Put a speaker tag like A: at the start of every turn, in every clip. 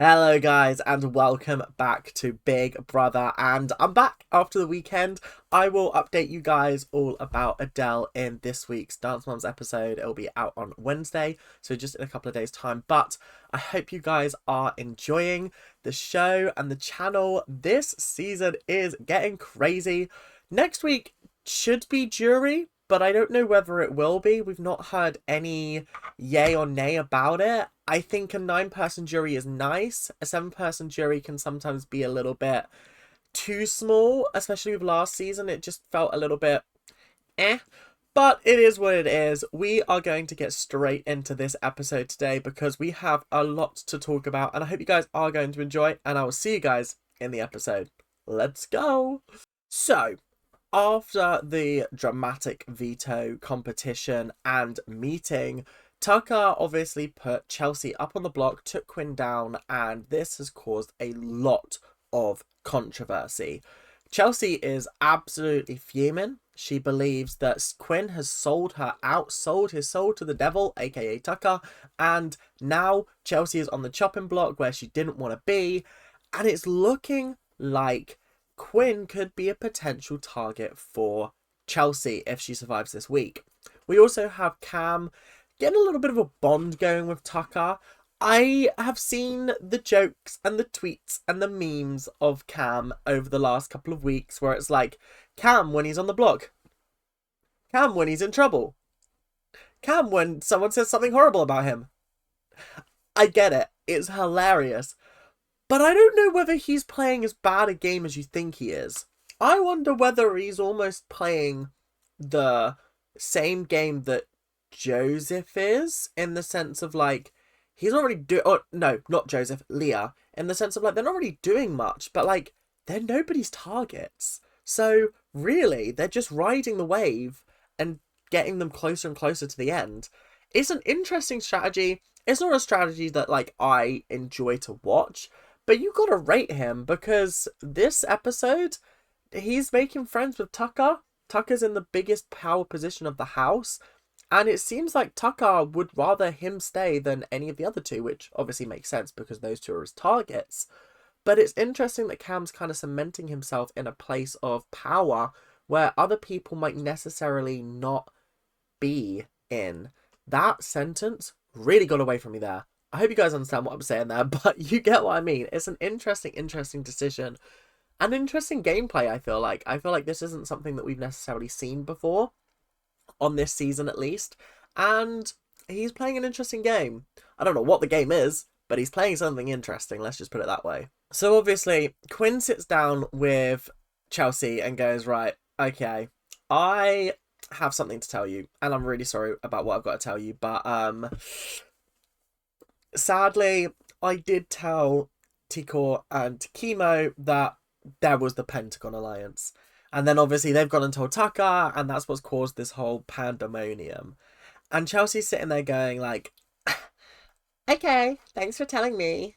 A: Hello guys and welcome back to Big Brother, and I'm back after the weekend. I will update you guys all about Adele in this week's Dance Moms episode. It'll be out on Wednesday, so just in a couple of days time, but I hope you guys are enjoying the show and the channel. This season is getting crazy. Next week should be jury, but I don't know whether it will be. We've not heard any yay or nay about it. I think a 9-person jury is nice. A 7-person jury can sometimes be a little bit too small, especially with last season. It just felt a little bit eh. But it is what it is. We are going to get straight into this episode today because we have a lot to talk about, and I hope you guys are going to enjoy, and I will see you guys in the episode. Let's go. So, after the dramatic veto competition and meeting, Tucker obviously put Chelsea up on the block, took Quinn down, and this has caused a lot of controversy. Chelsea is absolutely fuming. She believes that Quinn has sold her out, sold his soul to the devil, aka Tucker, and now Chelsea is on the chopping block where she didn't want to be, and it's looking like Quinn could be a potential target for Chelsea if she survives this week. We also have Cam getting a little bit of a bond going with Tucker. I have seen the jokes and the tweets and the memes of Cam over the last couple of weeks where it's like, Cam when he's on the block, Cam when he's in trouble, Cam when someone says something horrible about him. I get it. It's hilarious. But I don't know whether he's playing as bad a game as you think he is. I wonder whether he's almost playing the same game that Joseph is, in the sense of like, he's not really no, not Joseph, Leah, in the sense of like, they're not really doing much, but like, they're nobody's targets. So really, they're just riding the wave and getting them closer and closer to the end. It's an interesting strategy. It's not a strategy that like I enjoy to watch, but you gotta rate him because this episode, he's making friends with Tucker. Tucker's in the biggest power position of the house, and it seems like Tucker would rather him stay than any of the other two, which obviously makes sense because those two are his targets. But it's interesting that Cam's kind of cementing himself in a place of power where other people might necessarily not be in. That sentence really got away from me there. I hope you guys understand what I'm saying there, but you get what I mean. It's an interesting decision. An interesting gameplay, I feel like. I feel like this isn't something that we've necessarily seen before, on this season at least, and he's playing an interesting game. I don't know what the game is, but he's playing something interesting, let's just put it that way. So obviously, Quinn sits down with Chelsea and goes, right, okay, I have something to tell you, and I'm really sorry about what I've got to tell you, but sadly, I did tell Tikor and Chemo that there was the Pentagon Alliance. And then obviously they've gone and told Tucker, and that's what's caused this whole pandemonium. And Chelsea's sitting there going like, okay, thanks for telling me.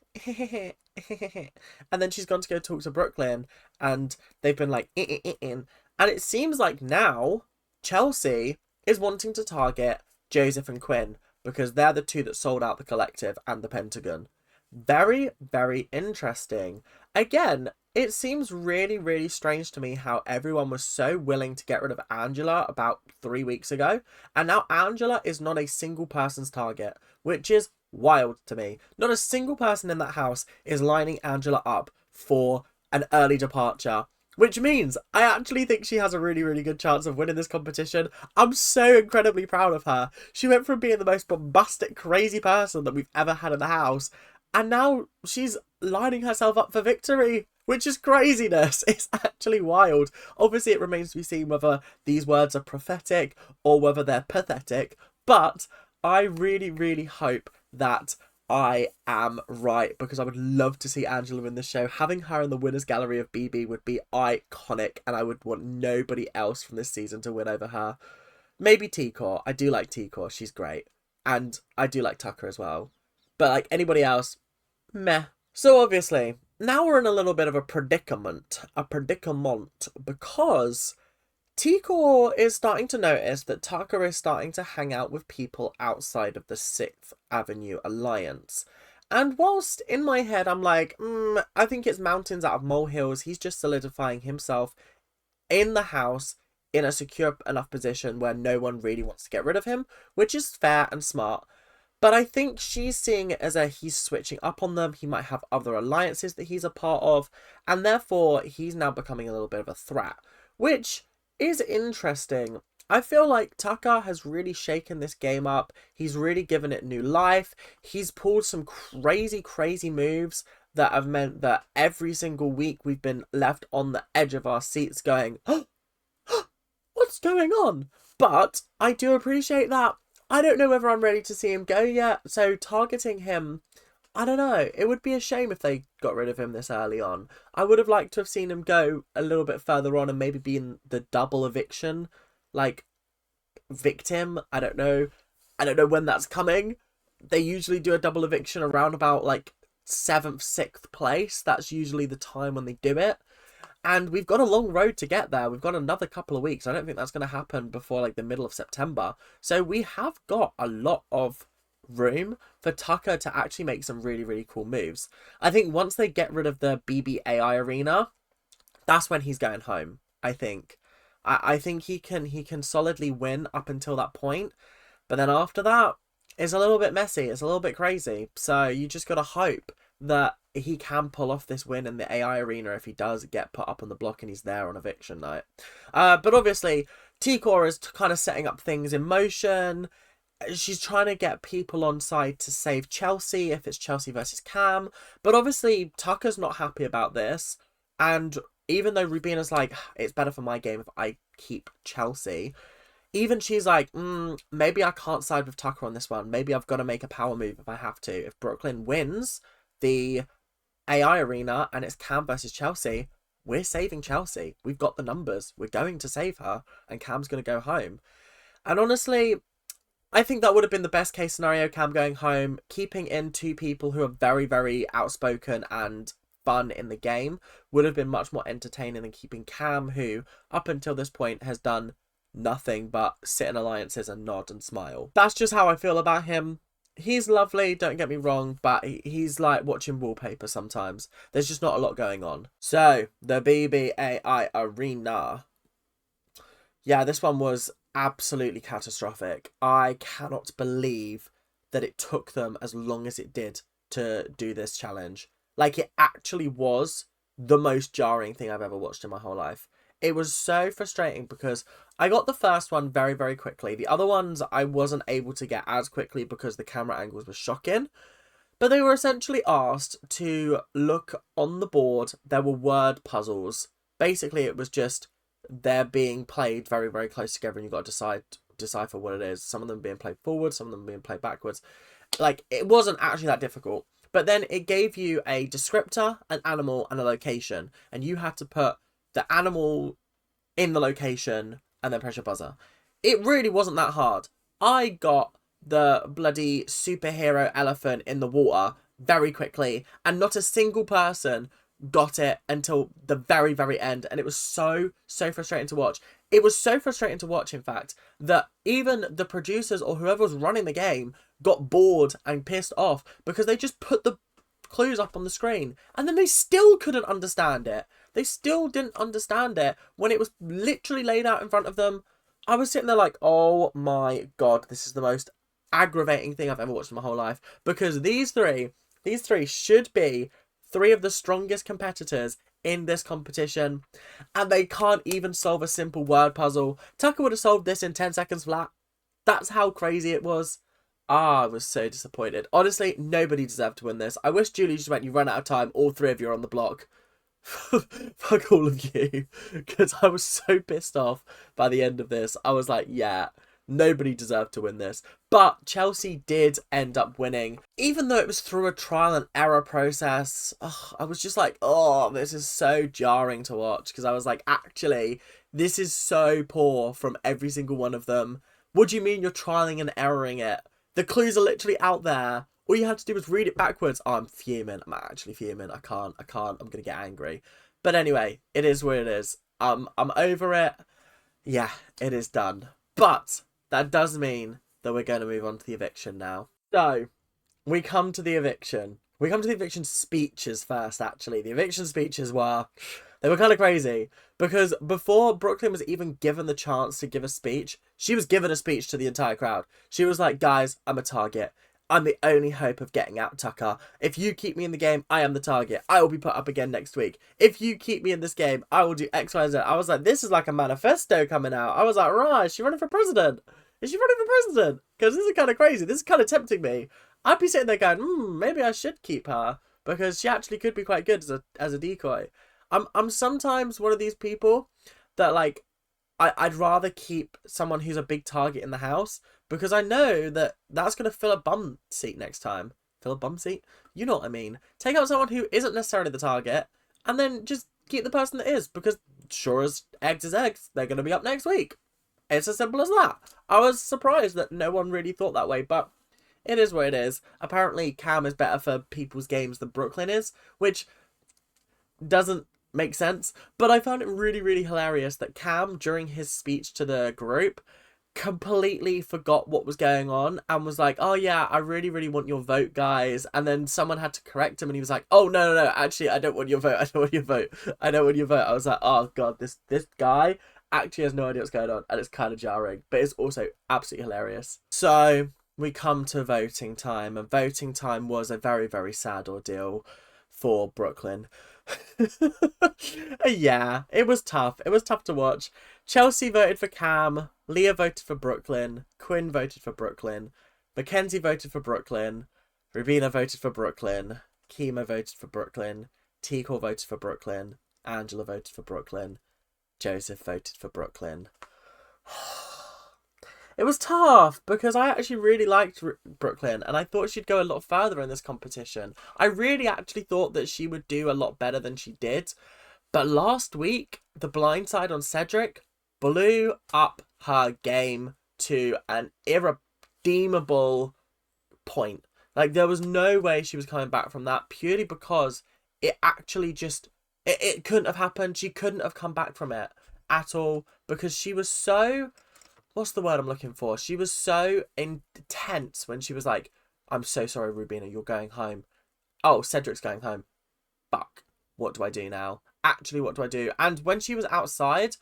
A: And then she's gone to go talk to Brooklyn, and they've been like, and it seems like now Chelsea is wanting to target Joseph and Quinn because they're the two that sold out the collective and the Pentagon. Very, very interesting. Again, it seems really strange to me how everyone was so willing to get rid of Angela about 3 weeks ago, and now Angela is not a single person's target, which is wild to me. Not a single person in that house is lining Angela up for an early departure, which means I actually think she has a really good chance of winning this competition. I'm so incredibly proud of her. She went from being the most bombastic, crazy person that we've ever had in the house, and now she's lining herself up for victory, which is craziness. It's actually wild. Obviously, it remains to be seen whether these words are prophetic or whether they're pathetic, but I really hope that I am right, because I would love to see Angela in the show. Having her in the winners gallery of BB would be iconic, and I would want nobody else from this season to win over her. Maybe Tikor. I do like Tikor. She's great. And I do like Tucker as well. But like anybody else, meh. So obviously, now we're in a little bit of a predicament, because Tikor is starting to notice that Tucker is starting to hang out with people outside of the 6th Avenue Alliance. And whilst in my head I'm like, I think it's mountains out of molehills, he's just solidifying himself in the house in a secure enough position where no one really wants to get rid of him, which is fair and smart. But I think she's seeing it as he's switching up on them. He might have other alliances that he's a part of, and therefore he's now becoming a little bit of a threat, which is interesting. I feel like Tucker has really shaken this game up. He's really given it new life. He's pulled some crazy, crazy moves that have meant that every single week we've been left on the edge of our seats going, oh, what's going on? But I do appreciate that. I don't know whether I'm ready to see him go yet, so targeting him, I don't know. It would be a shame if they got rid of him this early on. I would have liked to have seen him go a little bit further on and maybe be in the double eviction, like victim. I don't know when that's coming. They usually do a double eviction around about like 7th, 6th place. That's usually the time when they do it. And we've got a long road to get there. We've got another couple of weeks. I don't think that's going to happen before like the middle of September. So we have got a lot of room for Tucker to actually make some really, really cool moves. I think once they get rid of the BBAI arena, that's when he's going home, I think. I think he can solidly win up until that point. But then after that, it's a little bit messy. It's a little bit crazy. So you just got to hope that he can pull off this win in the AI arena if he does get put up on the block and he's there on eviction night. But obviously, T-Core is kind of setting up things in motion. She's trying to get people on side to save Chelsea if it's Chelsea versus Cam. But obviously, Tucker's not happy about this. And even though Rubina's like, it's better for my game if I keep Chelsea, even she's like, maybe I can't side with Tucker on this one. Maybe I've got to make a power move if I have to. If Brooklyn wins the AI arena and it's Cam versus Chelsea, we're saving Chelsea. We've got the numbers. We're going to save her and Cam's going to go home. And honestly, I think that would have been the best case scenario, Cam going home, keeping in 2 people who are very, very outspoken and fun in the game would have been much more entertaining than keeping Cam, who up until this point has done nothing but sit in alliances and nod and smile. That's just how I feel about him. He's lovely, don't get me wrong, but he's like watching wallpaper sometimes. There's just not a lot going on. So, the BBAI arena. Yeah, this one was absolutely catastrophic. I cannot believe that it took them as long as it did to do this challenge. Like, it actually was the most jarring thing I've ever watched in my whole life. It was so frustrating because I got the first one very, very quickly. The other ones I wasn't able to get as quickly because the camera angles were shocking. But they were essentially asked to look on the board. There were word puzzles. Basically, it was just they're being played very, very close together and you've got to decipher what it is. Some of them being played forward, some of them being played backwards. Like, it wasn't actually that difficult. But then it gave you a descriptor, an animal, and a location. And you had to put the animal in the location and then press your buzzer. It really wasn't that hard. I got the bloody superhero elephant in the water very quickly, and not a single person got it until the very, very end. And it was so frustrating to watch. It was so frustrating to watch, in fact, that even the producers or whoever was running the game got bored and pissed off because they just put the clues up on the screen and then they still couldn't understand it. They still didn't understand it when it was literally laid out in front of them. I was sitting there like, oh my god, this is the most aggravating thing I've ever watched in my whole life. Because these three should be 3 of the strongest competitors in this competition. And they can't even solve a simple word puzzle. Tucker would have solved this in 10 seconds flat. That's how crazy it was. I was so disappointed. Honestly, nobody deserved to win this. I wish Julie just went, you run out of time, all 3 of you are on the block. Fuck all of you. Because I was so pissed off by the end of this. I was like, yeah, nobody deserved to win this. But Chelsea did end up winning. Even though it was through a trial and error process, I was just like, oh, this is so jarring to watch. Because I was like, actually, this is so poor from every single one of them. What do you mean you're trialing and erroring it? The clues are literally out there. All you had to do was read it backwards. Oh, I'm fuming. I'm actually fuming. I can't. I'm going to get angry. But anyway, it is what it is. I'm over it. Yeah, it is done. But that does mean that we're going to move on to the eviction now. So, we come to the eviction. we come to the eviction speeches first, actually. The eviction speeches they were kind of crazy. Because before Brooklyn was even given the chance to give a speech, she was given a speech to the entire crowd. She was like, guys, I'm a target. I'm the only hope of getting out Tucker. If you keep me in the game, I am the target. I will be put up again next week. If you keep me in this game, I will do X, Y, Z. I was like, this is like a manifesto coming out. I was like, right, is she running for president? Is she running for president? Because this is kind of crazy. This is kind of tempting me. I'd be sitting there going, maybe I should keep her. Because she actually could be quite good as a decoy. I'm sometimes one of these people that, like, I'd rather keep someone who's a big target in the house, because I know that that's going to fill a bum seat next time. Fill a bum seat? You know what I mean. Take out someone who isn't necessarily the target, and then just keep the person that is, because sure as eggs is eggs, they're going to be up next week. It's as simple as that. I was surprised that no one really thought that way, but it is what it is. Apparently, Cam is better for people's games than Brooklyn is, which doesn't make sense. But I found it really, really hilarious that Cam, during his speech to the group, completely forgot what was going on and was like, oh yeah, I really, really want your vote, guys. And then someone had to correct him and he was like, oh, no, actually, I don't want your vote. I don't want your vote. I don't want your vote. I was like, oh God, this guy actually has no idea what's going on, and it's kind of jarring, but it's also absolutely hilarious. So we come to voting time, and voting time was a very, very sad ordeal for Brooklyn. Yeah, it was tough. It was tough to watch. Chelsea voted for Cam, Leah voted for Brooklyn, Quinn voted for Brooklyn, Mackenzie voted for Brooklyn, Rubina voted for Brooklyn, Kima voted for Brooklyn, Tikor voted for Brooklyn, Angela voted for Brooklyn, Joseph voted for Brooklyn. It was tough because I actually really liked Brooklyn, and I thought she'd go a lot further in this competition. I really actually thought that she would do a lot better than she did. But last week, the blindside on Cedric blew up her game to an irredeemable point. Like, there was no way she was coming back from that, purely because it actually just... It couldn't have happened. She couldn't have come back from it at all, because she was so... What's the word I'm looking for? She was so intense when she was like, I'm so sorry, Rubina, you're going home. Oh, Cedric's going home. Fuck. What do I do now? Actually, what do I do? And when she was outside,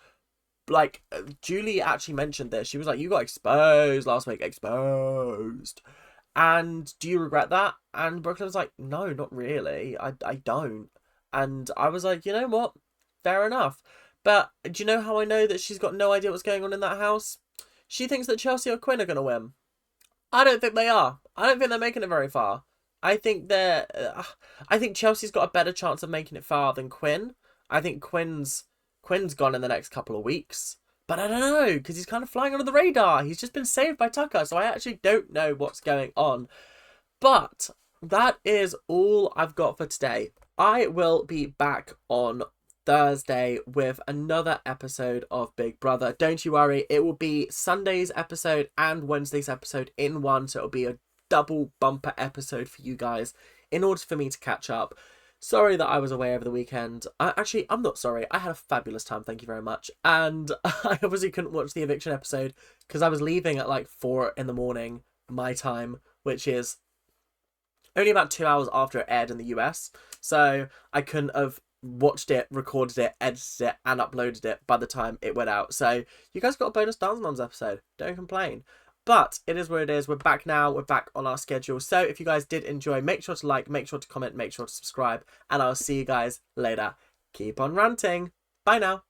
A: like, Julie actually mentioned this. She was like, you got exposed last week. Exposed. And do you regret that? And Brooklyn was like, no, not really. I don't. And I was like, you know what? Fair enough. But do you know how I know that she's got no idea what's going on in that house? She thinks that Chelsea or Quinn are going to win. I don't think they are. I don't think they're making it very far. I think Chelsea's got a better chance of making it far than Quinn. I think Quinn's gone in the next couple of weeks. But I don't know, because he's kind of flying under the radar. He's just been saved by Tucker, so I actually don't know what's going on. But that is all I've got for today. I will be back on Thursday with another episode of Big Brother. Don't you worry, it will be Sunday's episode and Wednesday's episode in one, so it'll be a double bumper episode for you guys in order for me to catch up. Sorry that I was away over the weekend. I'm not sorry. I had a fabulous time, thank you very much. And I obviously couldn't watch the eviction episode because I was leaving at like 4 in the morning, my time, which is only about 2 hours after it aired in the US. So I couldn't have watched it, recorded it, edited it, and uploaded it by the time it went out. So you guys got a bonus Dance Moms episode. Don't complain. But it is what it is. We're back now. We're back on our schedule. So if you guys did enjoy, make sure to like, make sure to comment, make sure to subscribe, and I'll see you guys later. Keep on ranting. Bye now.